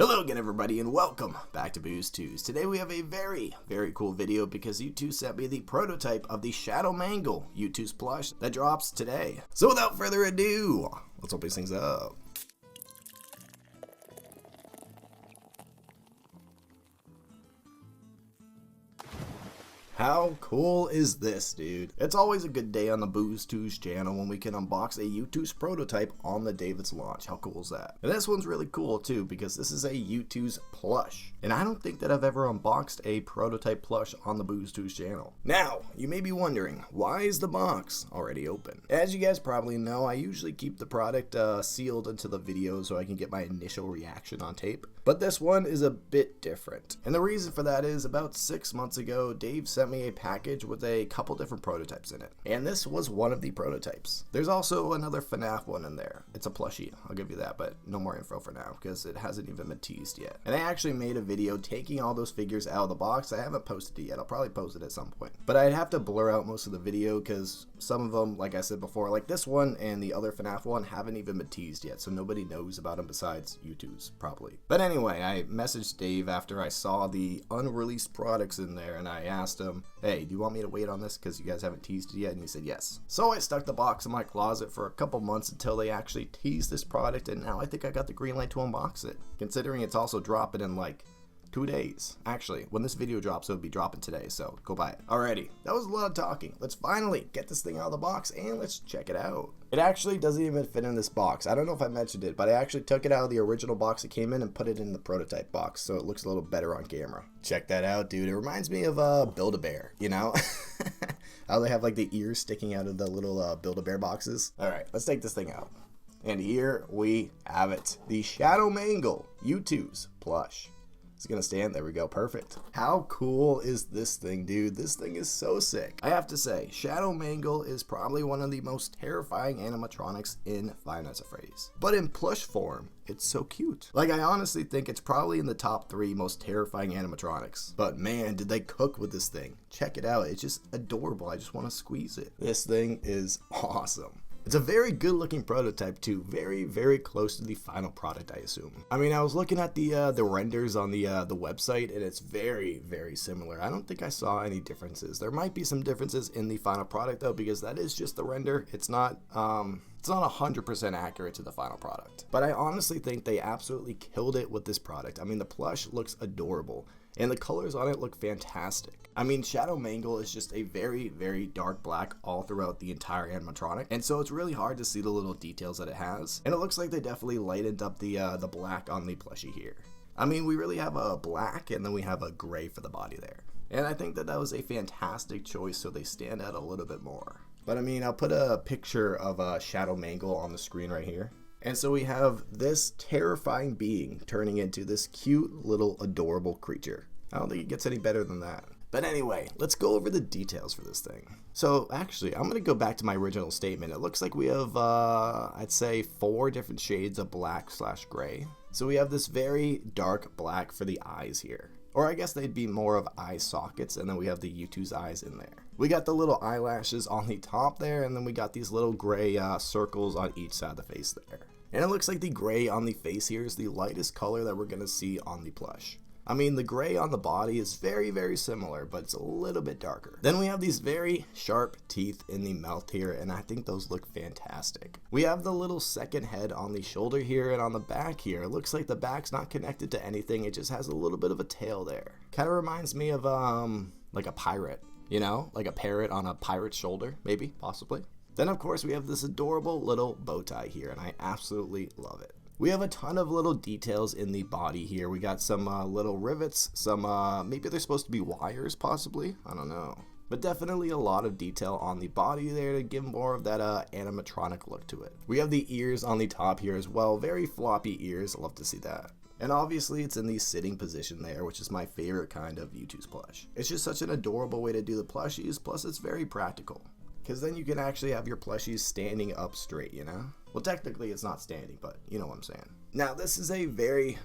Hello again everybody and welcome back to Youtooz. Today we have a very cool video because Youtooz sent me the prototype of the Shadow Mangle Youtooz plush that drops today. So without further ado, let's open these things up. How cool is this, dude? It's always a good day on the Youtooz channel when we can unbox a Youtooz prototype on the day of its launch. How cool is that? And this one's really cool too because this is a Youtooz plush. And I don't think that I've ever unboxed a prototype plush on the Youtooz channel. Now, you may be wondering, why is the box already open? As you guys probably know, I usually keep the product sealed until the video so I can get my initial reaction on tape. But this one is a bit different. And the reason for that is about 6 months ago, Dave sent me a package with a couple different prototypes in it. And this was one of the prototypes. There's also another FNAF one in there. It's a plushie, I'll give you that, but no more info for now because it hasn't even been teased yet. And I actually made a video taking all those figures out of the box. I haven't posted it yet. I'll probably post it at some point. But I'd have to blur out most of the video because some of them, like I said before, like this one and the other FNAF one haven't even been teased yet, so nobody knows about them besides Youtooz, probably. But anyway, I messaged Dave after I saw the unreleased products in there and I asked him, hey, do you want me to wait on this because you guys haven't teased it yet? And he said yes. So I stuck the box in my closet for a couple months until they actually teased this product, and now I think I got the green light to unbox it, considering it's also dropping in like 2 days. Actually, when this video drops, it'll be dropping today, so go buy it. Alrighty, that was a lot of talking. Let's finally get this thing out of the box and let's check it out. It actually doesn't even fit in this box. I don't know if I mentioned it, but I actually took it out of the original box it came in and put it in the prototype box, so it looks a little better on camera. Check that out, dude. It reminds me of Build-A-Bear, you know? How they have like the ears sticking out of the little Build-A-Bear boxes. Alright, let's take this thing out. And here we have it. The Shadow Mangle Youtooz plush. It's gonna stand. There we go. Perfect. How cool is this thing, dude? This thing is so sick. I have to say, Shadow Mangle is probably one of the most terrifying animatronics in Five Nights at Freddy's. But in plush form, it's so cute. Like, I honestly think it's probably in the top 3 most terrifying animatronics. But man, did they cook with this thing. Check it out. It's just adorable. I just want to squeeze it. This thing is awesome. It's a very good looking prototype too, very close to the final product, I assume. I mean, I was looking at the renders on the website and it's very similar. I don't think I saw any differences. There might be some differences in the final product though, because that is just the render. It's not 100% accurate to the final product. But I honestly think they absolutely killed it with this product. I mean, the plush looks adorable and the colors on it look fantastic. I mean, Shadow Mangle is just a very dark black all throughout the entire animatronic, and so it's really hard to see the little details that it has. And it looks like they definitely lightened up the black on the plushie here. I mean, we really have a black and then we have a gray for the body there. And I think that that was a fantastic choice so they stand out a little bit more. But I mean, I'll put a picture of Shadow Mangle on the screen right here. And so we have this terrifying being turning into this cute little adorable creature. I don't think it gets any better than that. But anyway, let's go over the details for this thing. So actually, I'm going to go back to my original statement. It looks like we have, I'd say 4 different shades of black/gray. So we have this very dark black for the eyes here. Or I guess they'd be more of eye sockets, and then we have the Youtooz eyes in there. We got the little eyelashes on the top there, and then we got these little gray circles on each side of the face there. And it looks like the gray on the face here is the lightest color that we're going to see on the plush. I mean, the gray on the body is very similar, but it's a little bit darker. Then we have these very sharp teeth in the mouth here, and I think those look fantastic. We have the little second head on the shoulder here, and on the back here, it looks like the back's not connected to anything. It just has a little bit of a tail there. Kind of reminds me of, like a pirate, you know? Like a parrot on a pirate's shoulder, maybe, possibly. Then, of course, we have this adorable little bow tie here, and I absolutely love it. We have a ton of little details in the body here. We got some little rivets, some, maybe they're supposed to be wires, possibly? I don't know. But definitely a lot of detail on the body there to give more of that animatronic look to it. We have the ears on the top here as well. Very floppy ears. Love to see that. And obviously it's in the sitting position there, which is my favorite kind of Youtooz plush. It's just such an adorable way to do the plushies, plus it's very practical. Because then you can actually have your plushies standing up straight, you know? Well, technically it's not standing, but you know what I'm saying. Now, this is a very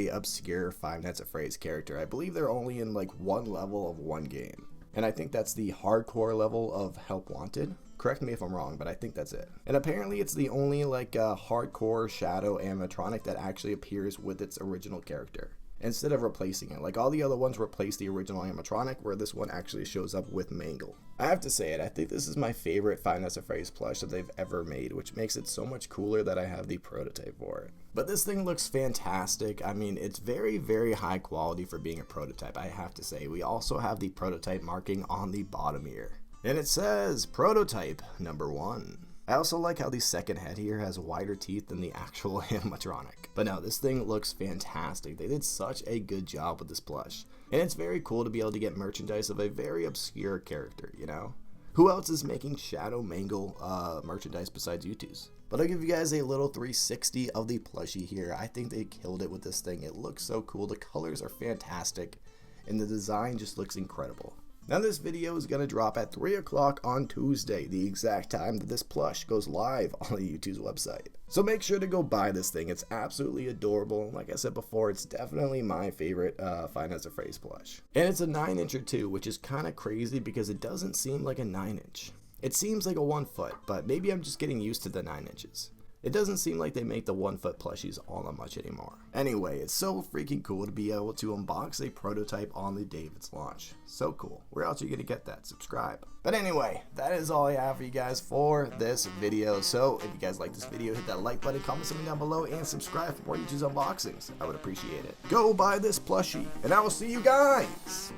obscure Five Nights at Freddy's character. I believe they're only in like one level of one game. And I think that's the hardcore level of Help Wanted. Correct me if I'm wrong, but I think that's it. And apparently it's the only like hardcore shadow animatronic that actually appears with its original character, instead of replacing it. Like all the other ones replace the original animatronic, where this one actually shows up with Mangle. I have to say it, I think this is my favorite Five Nights at Freddy's plush that they've ever made, which makes it so much cooler that I have the prototype for it. But this thing looks fantastic. I mean, it's very, very high quality for being a prototype, I have to say. We also have the prototype marking on the bottom here, and it says prototype number 1. I also like how the second head here has wider teeth than the actual animatronic. But no, this thing looks fantastic. They did such a good job with this plush. And it's very cool to be able to get merchandise of a very obscure character, you know? Who else is making Shadow Mangle merchandise besides Youtooz? But I'll give you guys a little 360 of the plushie here. I think they killed it with this thing. It looks so cool. The colors are fantastic. And the design just looks incredible. Now this video is going to drop at 3 o'clock on Tuesday, the exact time that this plush goes live on the Youtooz website. So make sure to go buy this thing. It's absolutely adorable. Like I said before, it's definitely my favorite Five Nights at Freddy's plush. And it's a 9-incher too, which is kind of crazy because it doesn't seem like a 9-inch. It seems like a 1 foot, but maybe I'm just getting used to the 9 inches. It doesn't seem like they make the 1 foot plushies all that much anymore. Anyway, it's so freaking cool to be able to unbox a prototype on the David's launch. So cool. Where else are you going to get that? Subscribe. But anyway, that is all I have for you guys for this video. So if you guys like this video, hit that like button, comment something down below, and subscribe for more Youtooz unboxings. I would appreciate it. Go buy this plushie, and I will see you guys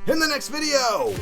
in the next video.